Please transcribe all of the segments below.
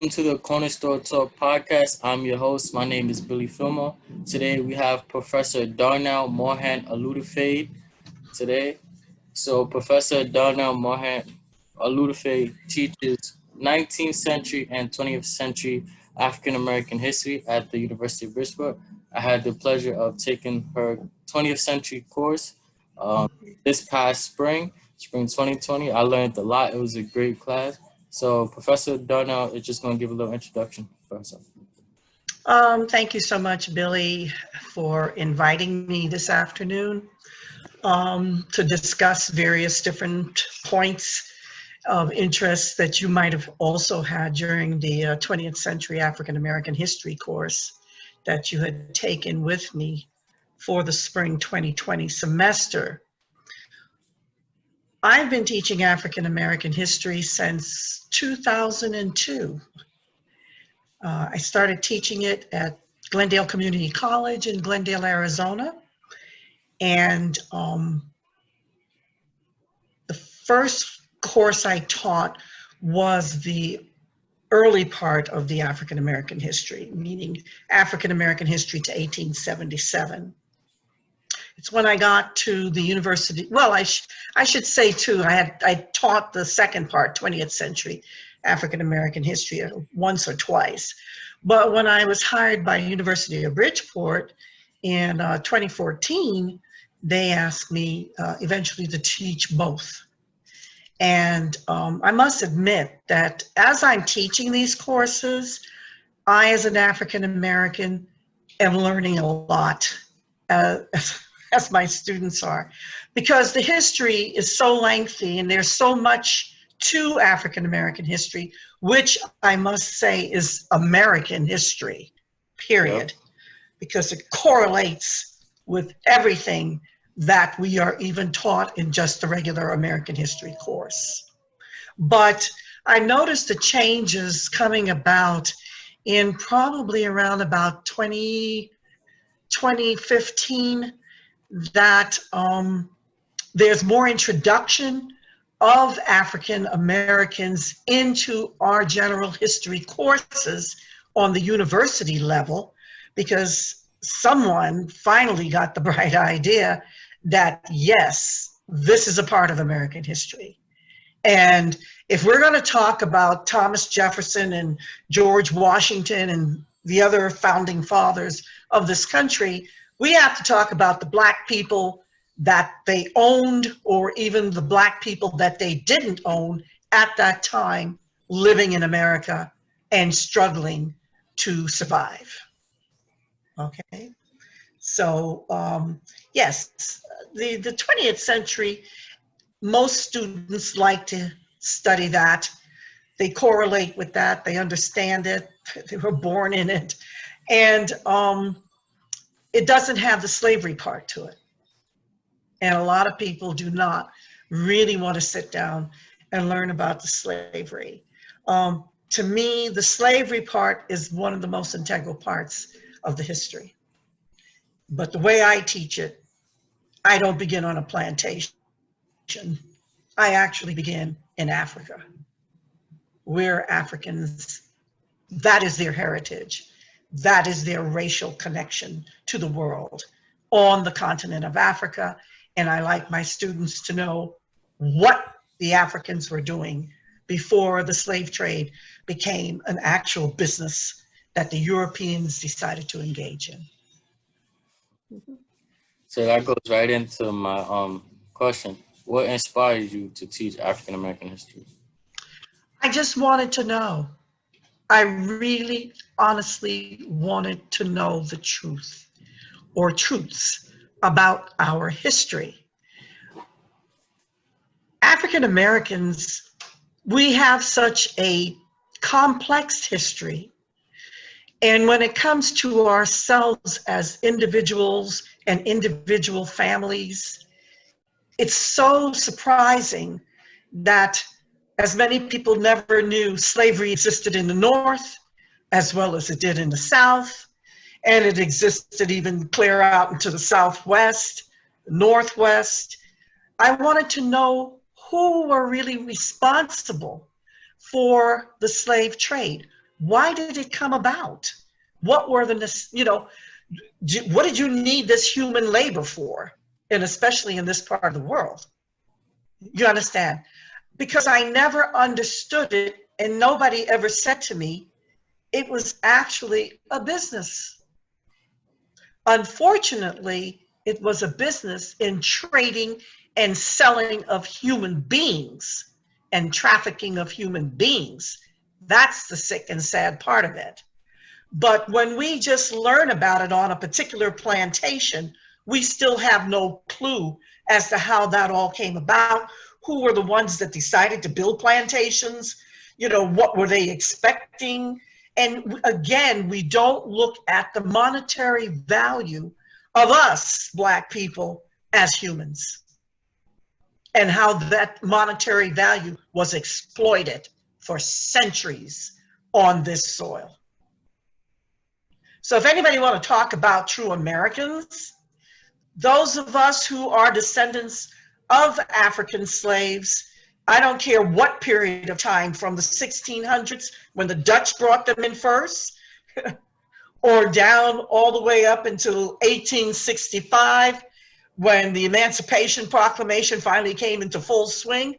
to the Corner Store Talk podcast. I'm your host. My name is Billy Filmo. Today we have Professor Darnell Morehand-Olufade today. So Professor Darnell Morehand-Olufade teaches 19th century and 20th century African American history at the University of Bridgeport. I had the pleasure of taking her 20th century course um, this past spring 2020. I learned a lot. It was a great class. So Professor Darnell is just going to give a little introduction for herself. Thank you so much, Billy, for inviting me this afternoon to discuss various different points of interest that you might have also had during the 20th century African American history course that you had taken with me for the spring 2020 semester. I've been teaching African American history since 2002. I started teaching it at Glendale Community College in Glendale, Arizona. And the first course I taught was the early part of the African American history, meaning African American history to 1877. It's when I got to the university. Well, I should say too, I taught the second part, 20th century African American history, once or twice. But when I was hired by University of Bridgeport in 2014, they asked me eventually to teach both. And I must admit that as I'm teaching these courses, I, as an African American, am learning a lot, as my students are, because the history is so lengthy and there's so much to African American history, which I must say is American history, period, because it correlates with everything that we are even taught in just the regular American history course. But I noticed the changes coming about in probably around about 2015, that there's more introduction of African Americans into our general history courses on the university level, because someone finally got the bright idea that, yes, this is a part of American history. And if we're going to talk about Thomas Jefferson and George Washington and the other founding fathers of this country, we have to talk about the Black people that they owned, or even the Black people that they didn't own at that time, living in America and struggling to survive. Okay, so yes, the 20th century, most students like to study that. They correlate with that, they understand it, they were born in it, and it doesn't have the slavery part to it. And a lot of people do not really want to sit down and learn about the slavery. To me, the slavery part is one of the most integral parts of the history. But the way I teach it, I don't begin on a plantation. I actually begin in Africa, where Africans, that is their heritage. That is their racial connection to the world on the continent of Africa. And I like my students to know what the Africans were doing before the slave trade became an actual business that the Europeans decided to engage in. So that goes right into my question. What inspired you to teach African American history? I just wanted to know. I really, honestly wanted to know the truth, or truths, about our history. African Americans, we have such a complex history. And when it comes to ourselves as individuals and individual families, it's so surprising that, as many people never knew, slavery existed in the North as well as it did in the South. And it existed even clear out into the Southwest, Northwest. I wanted to know who were really responsible for the slave trade. Why did it come about? What were the, what did you need this human labor for? And especially in this part of the world. You understand? Because I never understood it, and nobody ever said to me, it was actually a business. Unfortunately, it was a business in trading and selling of human beings and trafficking of human beings. That's the sick and sad part of it. But when we just learn about it on a particular plantation, we still have no clue as to how that all came about. Who were the ones that decided to build plantations? What were they expecting? And again, we don't look at the monetary value of us, Black people, as humans, and how that monetary value was exploited for centuries on this soil. So if anybody want to talk about true Americans, those of us who are descendants of African slaves, I don't care what period of time, from the 1600s when the Dutch brought them in first, or down all the way up until 1865 when the Emancipation Proclamation finally came into full swing,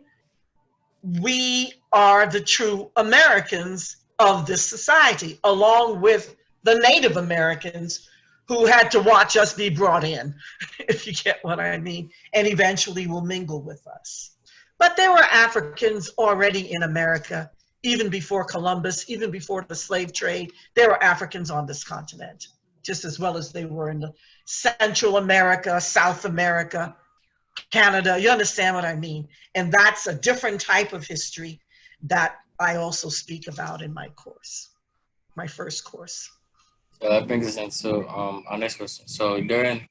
we are the true Americans of this society, along with the Native Americans who had to watch us be brought in, if you get what I mean, and eventually will mingle with us. But there were Africans already in America, even before Columbus, even before the slave trade. There were Africans on this continent, just as well as they were in the Central America, South America, Canada. You understand what I mean? And that's a different type of history that I also speak about in my course, my first course. So that brings us into our next question. So during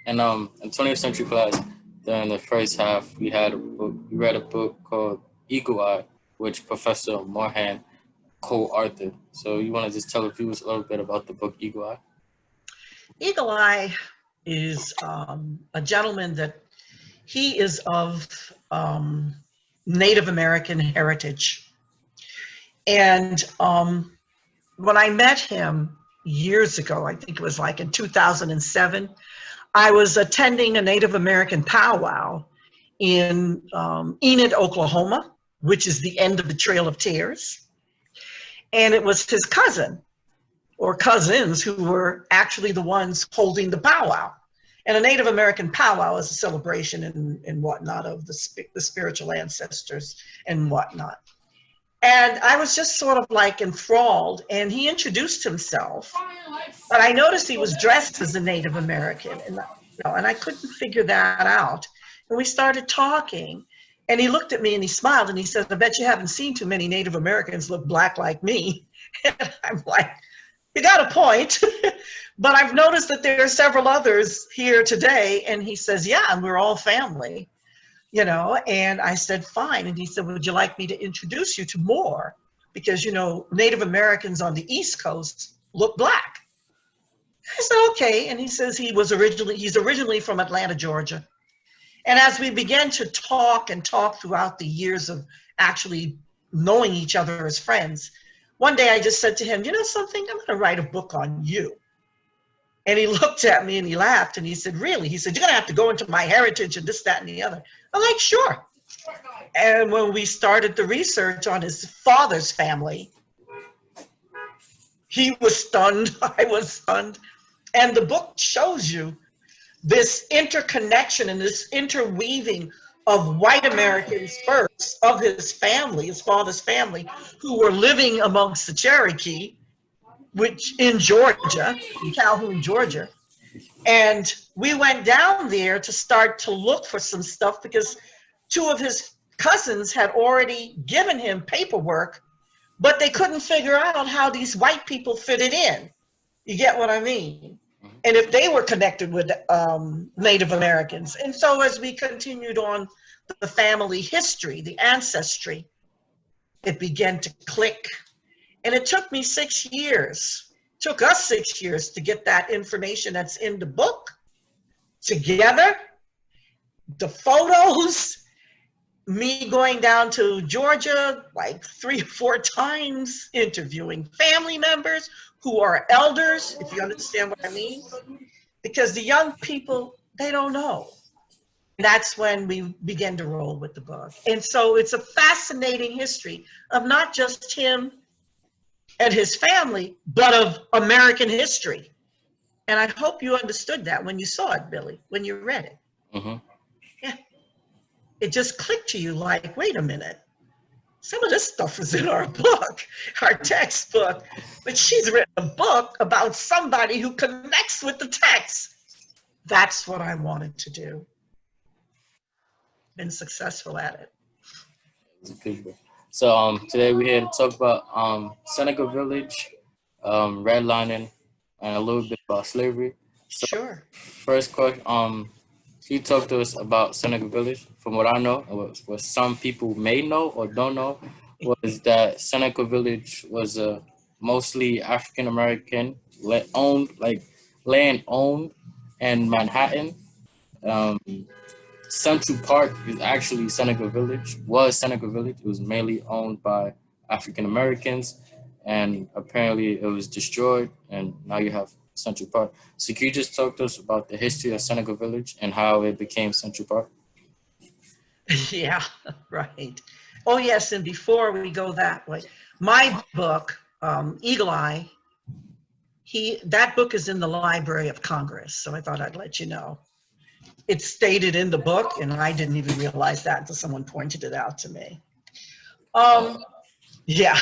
in 20th century class, during the first half, we read a book called Eagle Eye, which Professor Morehand co-authored. So you want to just tell the viewers a little bit about the book Eagle Eye? Eagle Eye is a gentleman that he is of Native American heritage. And when I met him years ago, I think it was like in 2007, I was attending a Native American powwow in Enid, Oklahoma, which is the end of the Trail of Tears. And it was his cousin or cousins who were actually the ones holding the powwow. And a Native American powwow is a celebration and whatnot of the spiritual ancestors and whatnot. And I was just sort of like enthralled, and he introduced himself, but I noticed he was dressed as a Native American, and I couldn't figure that out. And we started talking, and he looked at me and he smiled and he said, "I bet you haven't seen too many Native Americans look Black like me." And I'm like, "You got a point." But I've noticed that there are several others here today. And he says, "Yeah, and we're all family." And I said, "Fine." And he said, "Would you like me to introduce you to more? Because, Native Americans on the East Coast look Black." I said, "Okay." And he says he's originally from Atlanta, Georgia. And as we began to talk throughout the years of actually knowing each other as friends, one day I just said to him, "You know something, I'm going to write a book on you." And he looked at me and he laughed and he said, "Really?" He said, "You're going to have to go into my heritage and this, that, and the other." I'm like, "Sure." And when we started the research on his father's family, he was stunned, I was stunned. And the book shows you this interconnection and this interweaving of white Americans first, of his family, his father's family, who were living amongst the Cherokee, which in Georgia, in Calhoun, Georgia. And we went down there to start to look for some stuff because two of his cousins had already given him paperwork, but they couldn't figure out how these white people fitted in. You get what I mean? And if they were connected with Native Americans. And so as we continued on the family history, the ancestry, it began to click. And it took me 6 years, took us 6 years to get that information that's in the book together, the photos, me going down to Georgia like 3 or 4 times, interviewing family members who are elders, if you understand what I mean, because the young people, they don't know. And that's when we begin to roll with the book. And so it's a fascinating history of not just him and his family, but of American history. And I hope you understood that when you saw it, Billy, when you read it. Mm-hmm. Yeah, it just clicked to you like, wait a minute, some of this stuff is in our book, our textbook, but she's written a book about somebody who connects with the text. That's what I wanted to do. Been successful at it. So today we're here to talk about Seneca Village, redlining, and a little bit about slavery. So Sure. first question, can you talk to us about Seneca Village? From what I know, and what some people may know or don't know, was that Seneca Village was a mostly African American owned, like land owned, in Manhattan. Um, Central Park is actually Seneca Village, was Seneca Village. It was mainly owned by African Americans, and apparently it was destroyed, and now you have Central Park. So can you just talk to us about the history of Seneca Village and how it became Central Park? Yeah, right. Oh, yes. And before we go that way, my book, Eagle Eye, that book is in the Library of Congress. So I thought I'd let you know. It's stated in the book, and I didn't even realize that until someone pointed it out to me. Uh, Yeah,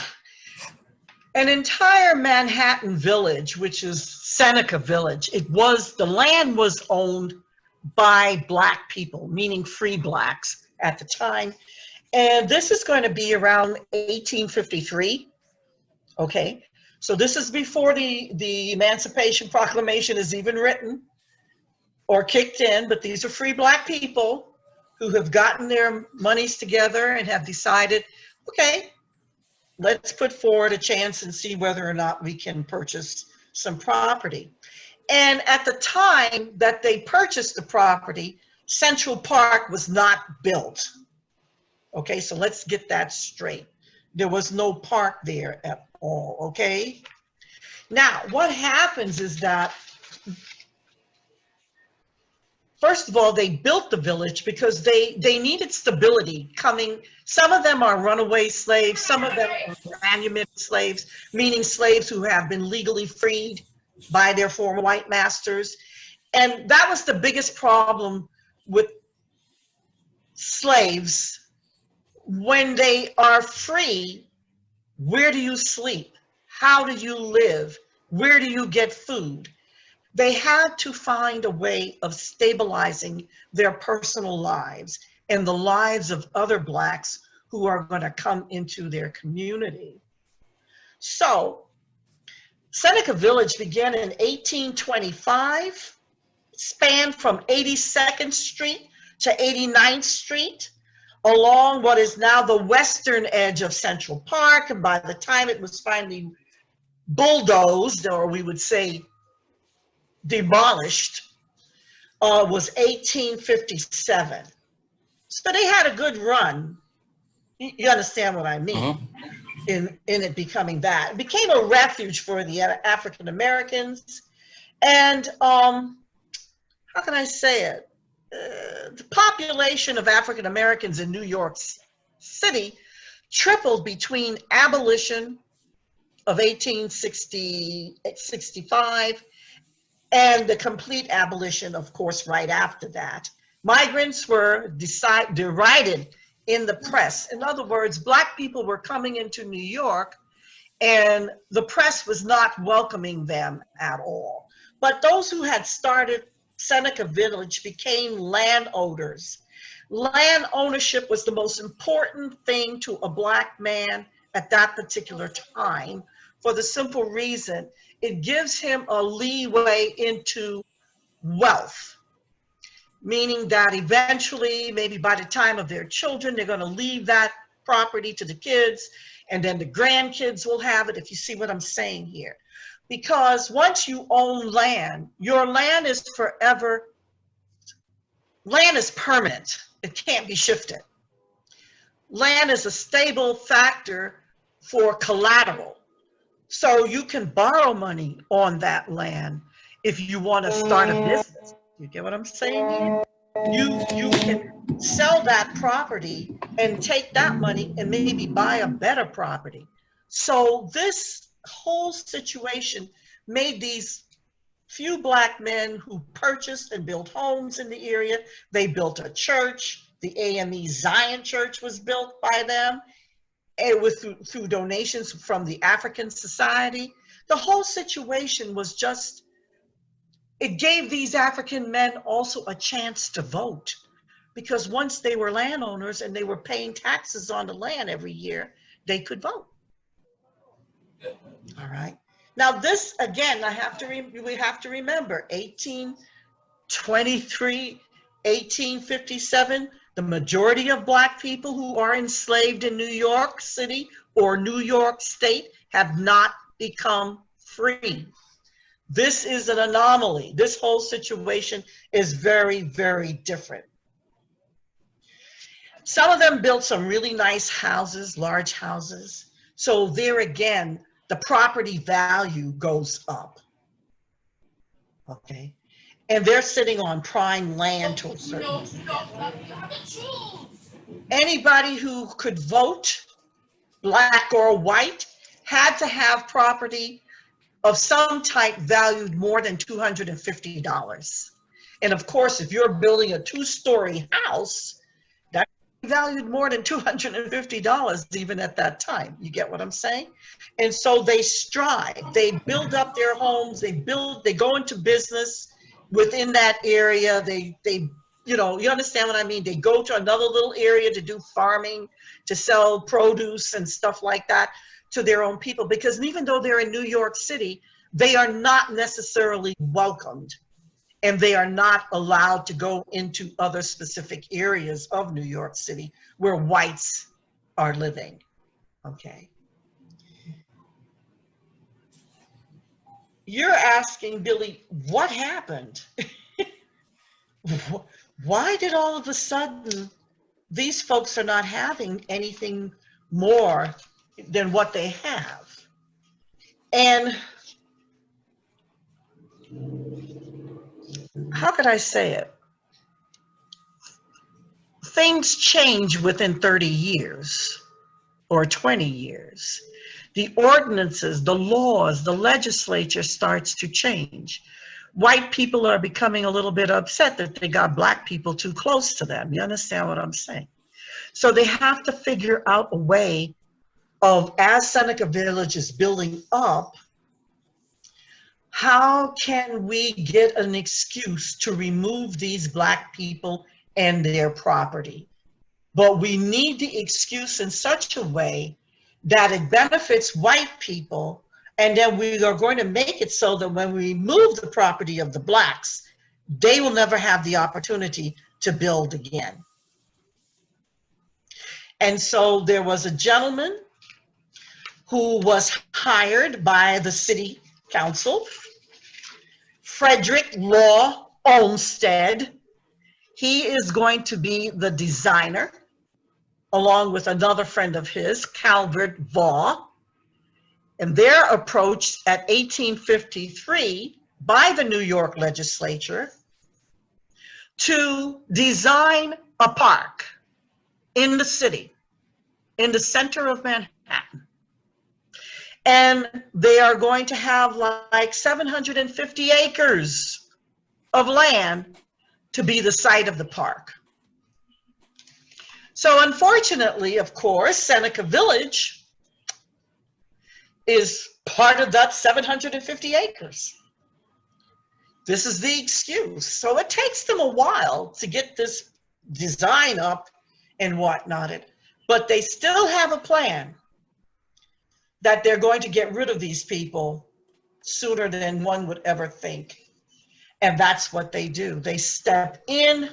an entire Manhattan village, which is Seneca Village, the land was owned by Black people, meaning free Blacks at the time. And this is going to be around 1853. Okay, so this is before the Emancipation Proclamation is even written or kicked in, but these are free Black people who have gotten their monies together and have decided, okay, let's put forward a chance and see whether or not we can purchase some property. And at the time that they purchased the property, Central Park was not built. Okay, so let's get that straight. There was no park there at all, okay? Now, what happens is that, first of all, they built the village because they needed stability coming. Some of them are runaway slaves, some of them are manumitted slaves, meaning slaves who have been legally freed by their former white masters. And that was the biggest problem with slaves. When they are free, where do you sleep? How do you live? Where do you get food? They had to find a way of stabilizing their personal lives and the lives of other Blacks who are going to come into their community. So Seneca Village began in 1825, spanned from 82nd Street to 89th Street, along what is now the western edge of Central Park. And by the time it was finally bulldozed, or we would say demolished, was 1857. So they had a good run. You understand what I mean? In it becoming that. It became a refuge for the African Americans. And how can I say it? The population of African Americans in New York City tripled between abolition of 1865 and the complete abolition, of course, right after that. Migrants were derided in the press. In other words, Black people were coming into New York and the press was not welcoming them at all. But those who had started Seneca Village became landowners. Land ownership was the most important thing to a Black man at that particular time, for the simple reason it gives him a leeway into wealth, meaning that eventually, maybe by the time of their children, they're going to leave that property to the kids, and then the grandkids will have it, if you see what I'm saying here. Because once you own land, your land is forever, land is permanent. It can't be shifted. land is a stable factor for collateral. So you can borrow money on that land if you want to start a business. You get what I'm saying here? You can sell that property and take that money and maybe buy a better property. So this whole situation made these few black men who purchased and built homes in the area. They built a church. The AME Zion Church was built by them. It was through donations from the African Society. The whole situation was just, it gave these African men also a chance to vote, because once they were landowners and they were paying taxes on the land every year, they could vote. All right. Now this, again, we have to remember 1823, 1857, the majority of black people who are enslaved in New York City or New York State have not become free. This is an anomaly. This whole situation is very, very different. Some of them built some really nice houses, large houses. So there again, the property value goes up. Okay. And they're sitting on prime land to a certain extent. Anybody who could vote, black or white, had to have property of some type valued more than $250. And of course, if you're building a 2-story house, that's valued more than $250 even at that time. You get what I'm saying? And so they strive, they build up their homes, they go into business within that area. They you know, you understand what I mean? They go to another little area to do farming, to sell produce and stuff like that to their own people, because even though they're in New York City, they are not necessarily welcomed, and they are not allowed to go into other specific areas of New York City where whites are living. Okay. You're asking, Billy, what happened? Why did all of a sudden these folks are not having anything more than what they have? And how could I say it? Things change within 30 years or 20 years. The ordinances, the laws, the legislature starts to change. White people are becoming a little bit upset that they got black people too close to them. You understand what I'm saying? So they have to figure out a way of, as Seneca Village is building up, how can we get an excuse to remove these black people and their property? But we need the excuse in such a way that it benefits white people, and then we are going to make it so that when we remove the property of the blacks, they will never have the opportunity to build again. And so there was a gentleman who was hired by the city council, Frederick Law Olmsted. He is going to be the designer, along with another friend of his, Calvert Vaugh. And they're approached at 1853 by the New York legislature to design a park in the city, in the center of Manhattan. And they are going to have like 750 acres of land to be the site of the park. So unfortunately, of course, Seneca Village is part of that 750 acres. This is the excuse. So it takes them a while to get this design up and whatnot, but they still have a plan that they're going to get rid of these people sooner than one would ever think. And that's what they do. They step in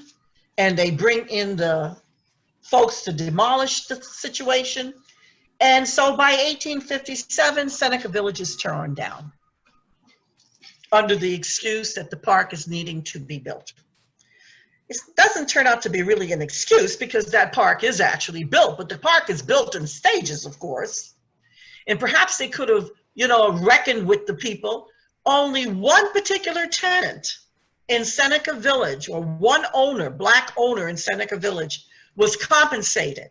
and they bring in the folks to demolish the situation. And so by 1857, Seneca Village is torn down under the excuse that the park is needing to be built. it doesn't turn out to be really an excuse because that park is actually built, but the park is built in stages, of course. And perhaps they could have, reckoned with the people. Only one particular tenant in Seneca Village, or one owner, Black owner in Seneca Village, was compensated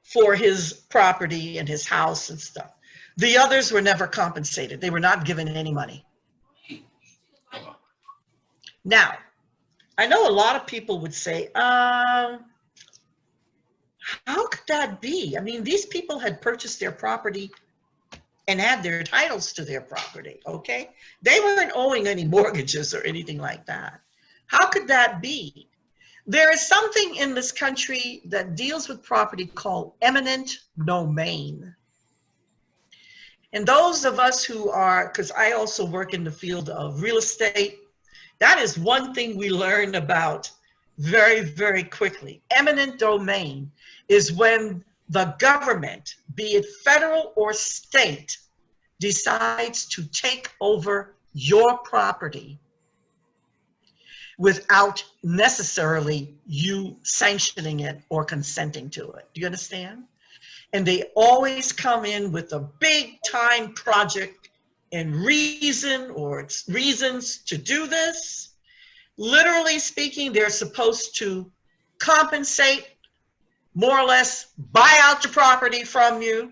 for his property and his house and stuff. The others were never compensated. They were not given any money. Now, I know a lot of people would say, how could that be? I mean, these people had purchased their property and had their titles to their property, okay? They weren't owing any mortgages or anything like that. How could that be? There is something in this country that deals with property called eminent domain. And those of us who are, because I also work in the field of real estate, that is one thing we learn about very, very quickly. Eminent domain is when the government, be it federal or state, decides to take over your property without necessarily you sanctioning it or consenting to it. Do you understand? And they always come in with a big time project and reason or reasons to do this. Literally speaking, they're supposed to compensate, more or less buy out your property from you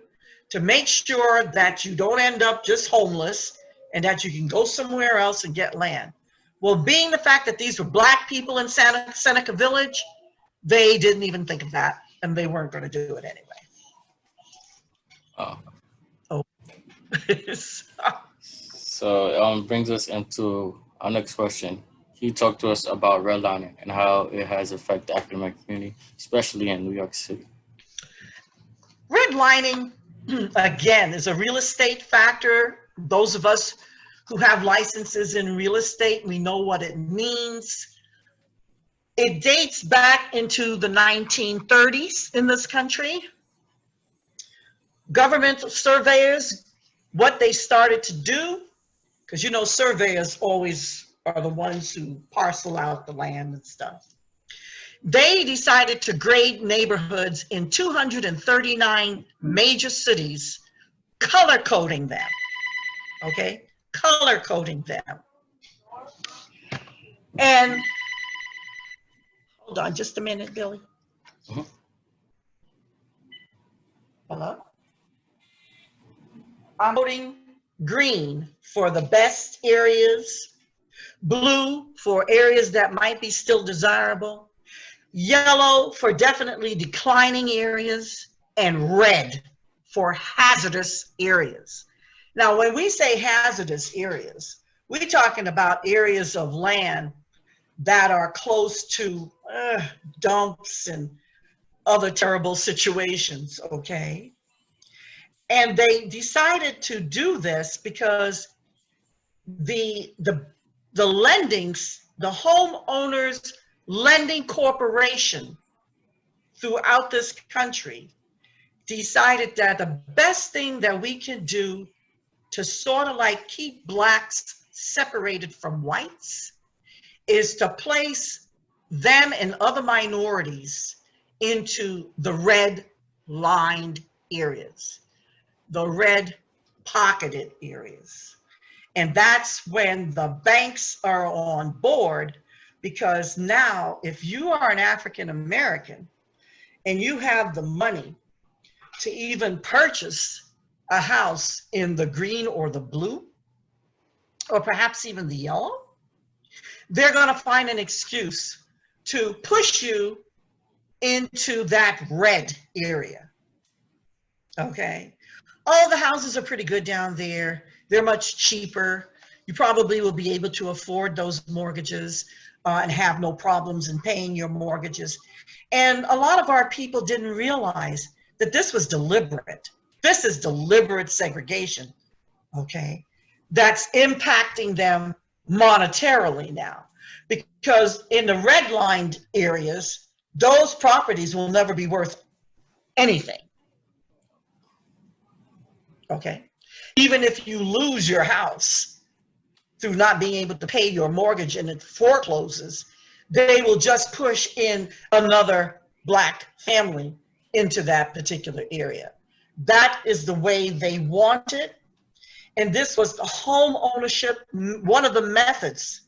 to make sure that you don't end up just homeless and that you can go somewhere else and get land. Well, being the fact that these were Black people in Seneca Village, they didn't even think of that, and they weren't going to do it anyway. Oh. Oh. So brings us into our next question. Can you talk to us about redlining and how it has affected the African American community, especially in New York City? Redlining, again, is a real estate factor. Those of us who have licenses in real estate, we know what it means. It dates back into the 1930s in this country. Government surveyors, what they started to do, because surveyors always are the ones who parcel out the land and stuff. They decided to grade neighborhoods in 239 major cities, color coding them, okay? Color coding them. And hold on just a minute, Billy. Hello? I'm coding green for the best areas, blue for areas that might be still desirable, yellow for definitely declining areas, and red for hazardous areas. Now, when we say hazardous areas, we're talking about areas of land that are close to dumps and other terrible situations, okay? And they decided to do this because the lendings, the homeowners lending corporation throughout this country decided that the best thing that we can do to sort of like keep Blacks separated from whites is to place them and other minorities into the red lined areas, the red pocketed areas. And that's when the banks are on board, because now if you are an African American and you have the money to even purchase a house in the green or the blue, or perhaps even the yellow, they're going to find an excuse to push you into that red area, okay? Oh, the houses are pretty good down there. They're much cheaper. You probably will be able to afford those mortgages and have no problems in paying your mortgages. And a lot of our people didn't realize that this was deliberate. This is deliberate segregation, okay? That's impacting them monetarily now, because in the redlined areas, those properties will never be worth anything, okay? Even if you lose your house, through not being able to pay your mortgage and it forecloses, they will just push in another Black family into that particular area. That is the way they want it. And this was the home ownership, one of the methods,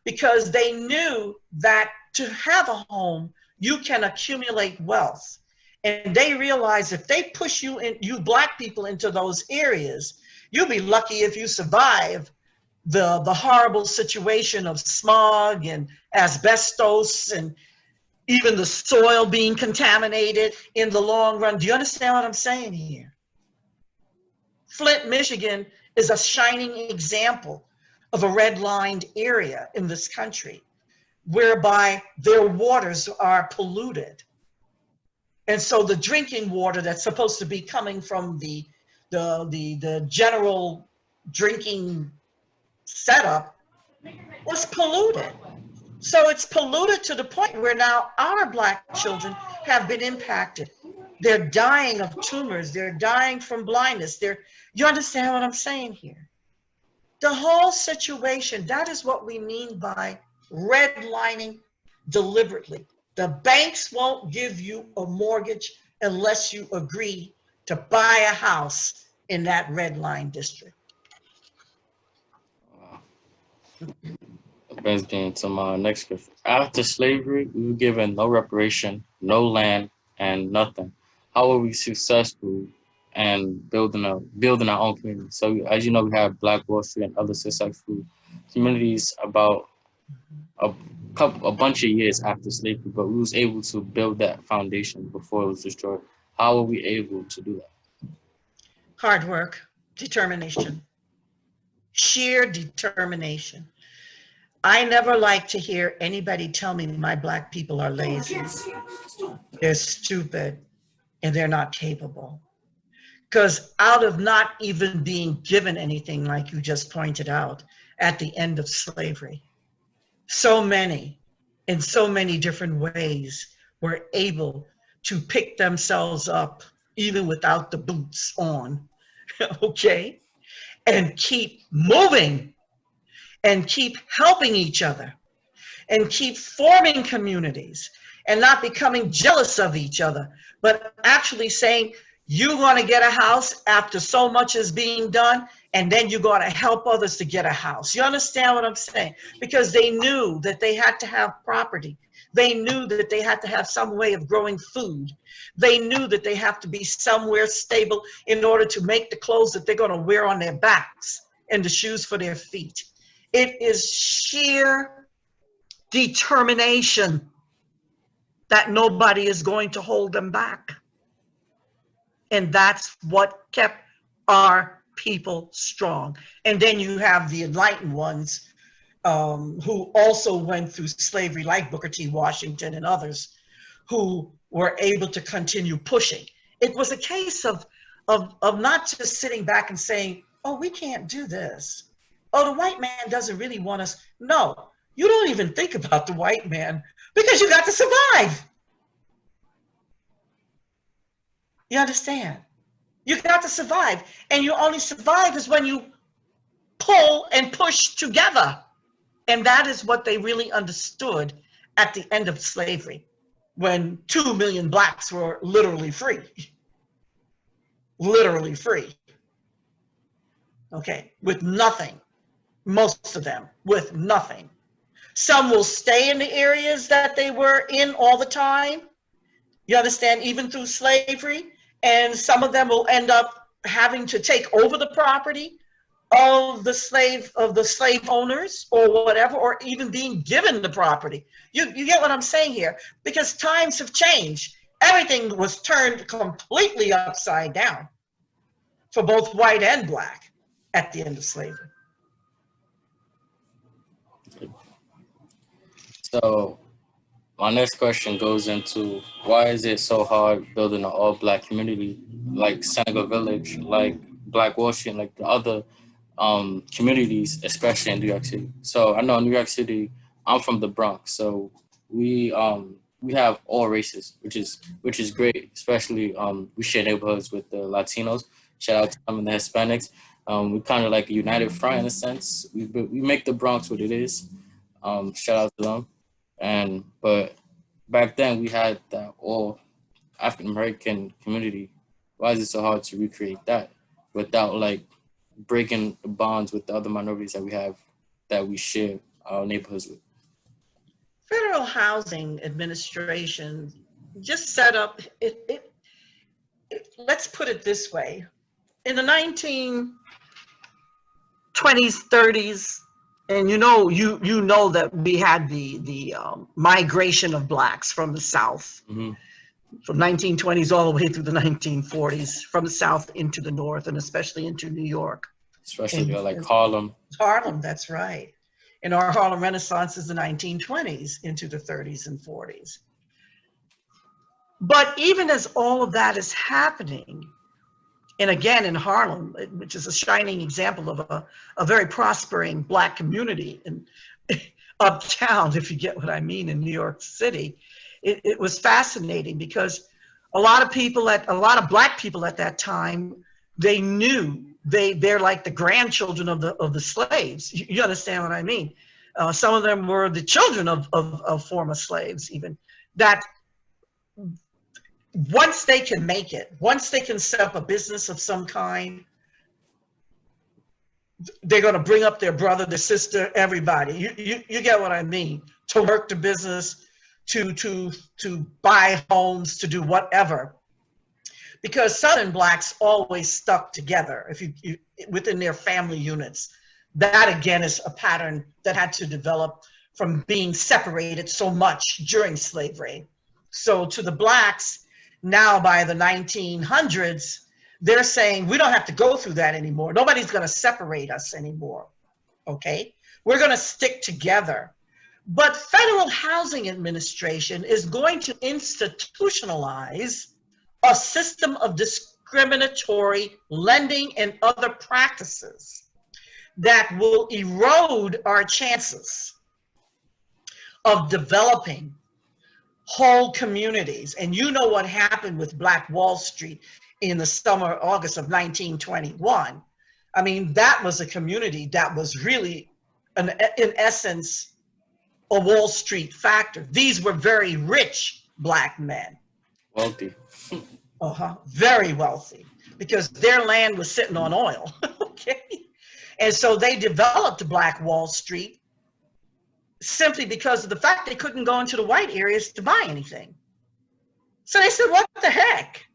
because they knew that to have a home, you can accumulate wealth. And they realized if they push you in, you Black people into those areas, you'll be lucky if you survive the horrible situation of smog and asbestos and even the soil being contaminated in the long run. Do you understand what I'm saying here? Flint, Michigan is a shining example of a redlined area in this country whereby their waters are polluted. And so the drinking water that's supposed to be coming from the general drinking setup was polluted. So it's polluted to the point where now our Black children have been impacted. They're dying of tumors. They're dying from blindness. You understand what I'm saying here? The whole situation, that is what we mean by redlining deliberately. The banks won't give you a mortgage unless you agree to buy a house in that red line district. That brings me to my next question. After slavery, we were given no reparation, no land, and nothing. How were we successful and building our own community? So, as you know, we have Black Wall Street and other successful communities about a a bunch of years after slavery, but we was able to build that foundation before it was destroyed. How were we able to do that? Hard work, determination, sheer determination. I never like to hear anybody tell me my Black people are lazy. They're stupid and they're not capable. Because out of not even being given anything, like you just pointed out, at the end of slavery, so many, in so many different ways, were able to pick themselves up, even without the boots on, okay? And keep moving and keep helping each other and keep forming communities and not becoming jealous of each other, but actually saying, you're going to get a house after so much is being done, and then you're going to help others to get a house. You understand what I'm saying? Because they knew that they had to have property. They knew that they had to have some way of growing food. They knew that they have to be somewhere stable in order to make the clothes that they're going to wear on their backs and the shoes for their feet. It is sheer determination that nobody is going to hold them back. And that's what kept our people strong. And then you have the enlightened ones who also went through slavery, like Booker T. Washington and others, who were able to continue pushing. It was a case of not just sitting back and saying, oh, we can't do this. Oh, the white man doesn't really want us. No, you don't even think about the white man because you got to survive. You understand? You got to survive. And you only survive is when you pull and push together. And that is what they really understood at the end of slavery, when 2 million Blacks were literally free. Literally free. Okay, with nothing. Most of them with nothing. Some will stay in the areas that they were in all the time. You understand, even through slavery. And some of them will end up having to take over the property of the slave owners or whatever, or even being given the property. You get what I'm saying here? Because times have changed. Everything was turned completely upside down for both white and Black at the end of slavery. So my next question goes into why is it so hard building an all-Black community like Seneca Village, like Black Wall Street, like the other communities, especially in New York City. So I know in New York City, I'm from the Bronx, so we have all races, which is great. Especially we share neighborhoods with the Latinos. Shout out to them and the Hispanics. We're kind of like a united front in a sense. We make the Bronx what it is. Shout out to them. But back then we had that all African American community. Why is it so hard to recreate that without like breaking the bonds with the other minorities that we have, that we share our neighborhoods with? Federal Housing Administration just set up let's put it this way. In the 1920s, 30s, and you know that we had the migration of blacks from the South, from 1920s all the way through the 1940s, from the South into the North, and especially into New York. Especially like Harlem. Harlem, that's right. And our Harlem Renaissance is the 1920s into the 30s and 40s. But even as all of that is happening, and again in Harlem, which is a shining example of a very prospering Black community in uptown, if you get what I mean, in New York City, it was fascinating because a lot of Black people at that time, they knew they're like the grandchildren of the slaves. You understand what I mean? Some of them were the children of former slaves, even, that once they can make it, once they can set up a business of some kind, they're going to bring up their brother, their sister, everybody. You get what I mean? To work the business, to buy homes, to do whatever. Because Southern Blacks always stuck together if you within their family units. That again is a pattern that had to develop from being separated so much during slavery. So to the Blacks, now by the 1900s, they're saying we don't have to go through that anymore. Nobody's going to separate us anymore. Okay? We're going to stick together. But Federal Housing Administration is going to institutionalize a system of discriminatory lending and other practices that will erode our chances of developing whole communities. And you know what happened with Black Wall Street in the summer, August of 1921. I mean, that was a community that was really, in essence, a Wall Street factor. These were very rich Black men. Wealthy. Very wealthy, because their land was sitting on oil. Okay. And so they developed Black Wall Street simply because of the fact they couldn't go into the white areas to buy anything. So they said, what the heck?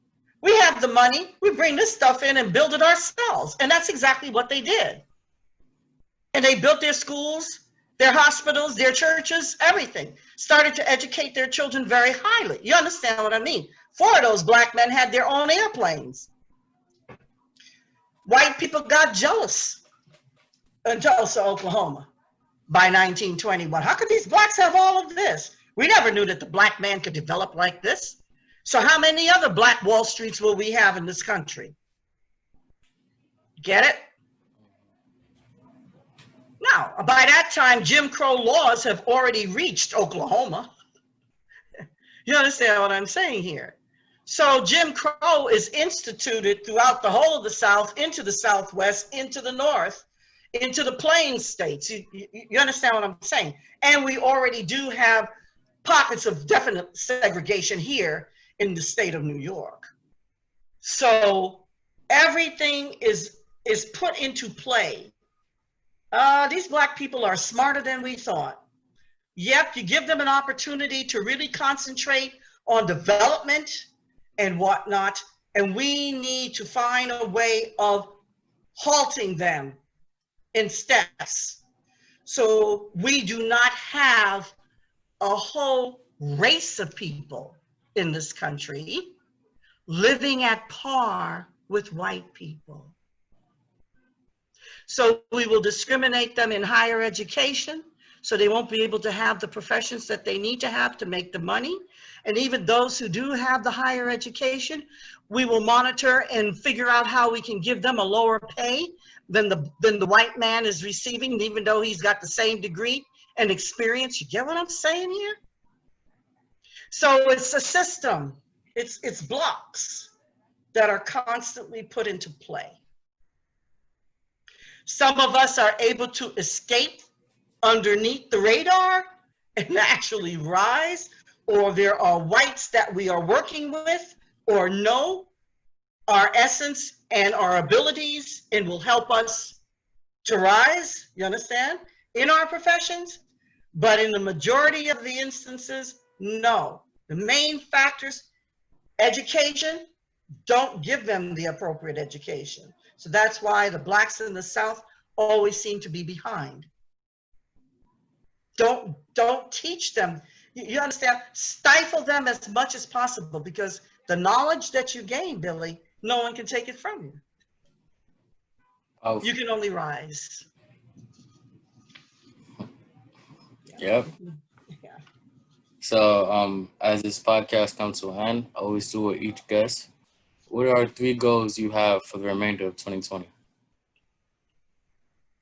We have the money, we bring this stuff in and build it ourselves. And that's exactly what they did. And they built their schools, their hospitals, their churches, everything. Started to educate their children very highly. You understand what I mean? 4 of those Black men had their own airplanes. White people got jealous in Tulsa, Oklahoma by 1921. How could these Blacks have all of this? We never knew that the Black man could develop like this. So how many other Black Wall Streets will we have in this country? Get it? Now, by that time, Jim Crow laws have already reached Oklahoma. You understand what I'm saying here? So Jim Crow is instituted throughout the whole of the South, into the Southwest, into the North, into the Plains states. You understand what I'm saying? And we already do have pockets of definite segregation here in the state of New York. So everything is put into play. These Black people are smarter than we thought. Yep, you give them an opportunity to really concentrate on development and whatnot, and we need to find a way of halting them in steps. So we do not have a whole race of people in this country living at par with white people. So we will discriminate them in higher education, so they won't be able to have the professions that they need to have to make the money. And even those who do have the higher education, we will monitor and figure out how we can give them a lower pay than the white man is receiving, even though he's got the same degree and experience. You get what I'm saying here? So it's a system. It's blocks that are constantly put into play. Some of us are able to escape underneath the radar and actually rise, or there are whites that we are working with or know our essence and our abilities and will help us to rise, you understand, in our professions. But in the majority of the instances, no. The main factors, education, don't give them the appropriate education. So that's why the blacks in the South always seem to be behind. Don't teach them. You understand? Stifle them as much as possible, because the knowledge that you gain, Billy, no one can take it from you. Oh, You can only rise. yep. Yeah. So, as this podcast comes to an end, I always do with each guest. What are 3 goals you have for the remainder of 2020?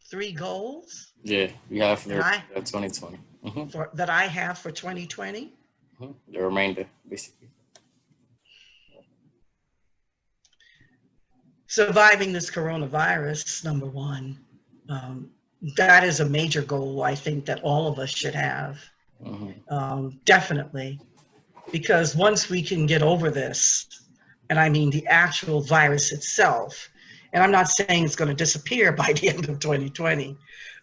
3 goals Yeah, you have for the that I remainder of 2020. that I have for 2020. The remainder, basically. Surviving this coronavirus, number one. That is a major goal I think that all of us should have. Definitely. Because once we can get over this, and I mean the actual virus itself, and I'm not saying it's going to disappear by the end of 2020,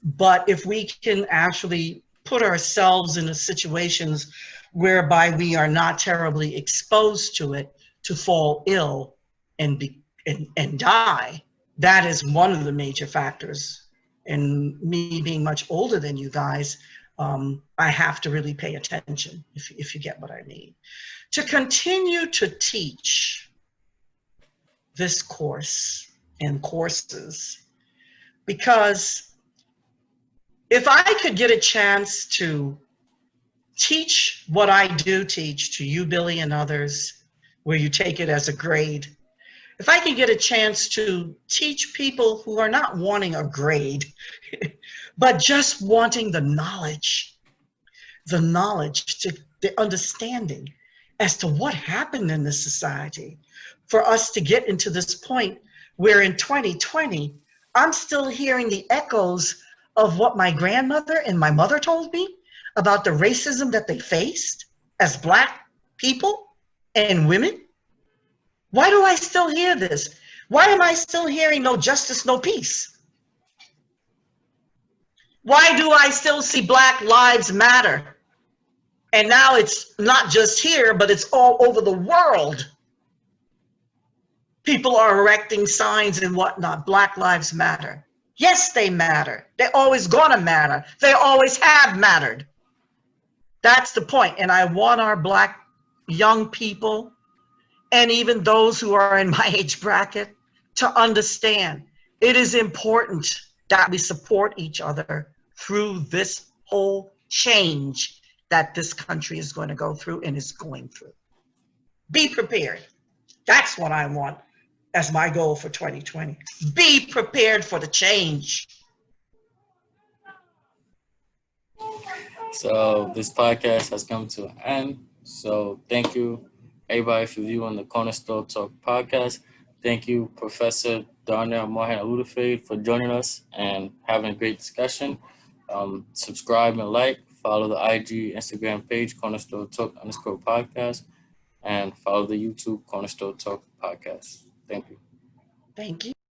but if we can actually put ourselves in situations whereby we are not terribly exposed to it, to fall ill and die, that is one of the major factors. And me being much older than you guys, I have to really pay attention, if you get what I mean. To continue to teach this course and courses, because if I could get a chance to teach what I do teach to you, Billy, and others, where you take it as a grade, if I can get a chance to teach people who are not wanting a grade, but just wanting the knowledge, to the understanding as to what happened in this society, for us to get into this point where in 2020, I'm still hearing the echoes of what my grandmother and my mother told me about the racism that they faced as Black people and women. Why do I still hear this? Why am I still hearing no justice, no peace? Why do I still see Black Lives Matter? And now it's not just here, but it's all over the world. People are erecting signs and whatnot. Black Lives Matter. Yes, they matter. They're always gonna matter. They always have mattered. That's the point. And I want our Black young people, and even those who are in my age bracket, to understand it is important that we support each other through this whole change that this country is going to go through and is going through. Be prepared. That's what I want as my goal for 2020. Be prepared for the change. So this podcast has come to an end. So thank you, everybody, for viewing the Cornerstone Talk podcast. Thank you, Professor Darnell Morehand-Olufade, for joining us and having a great discussion. Subscribe and like. Follow the IG, Instagram page, Cornerstone Talk _podcast, and follow the YouTube Cornerstone Talk podcast. Thank you. Thank you.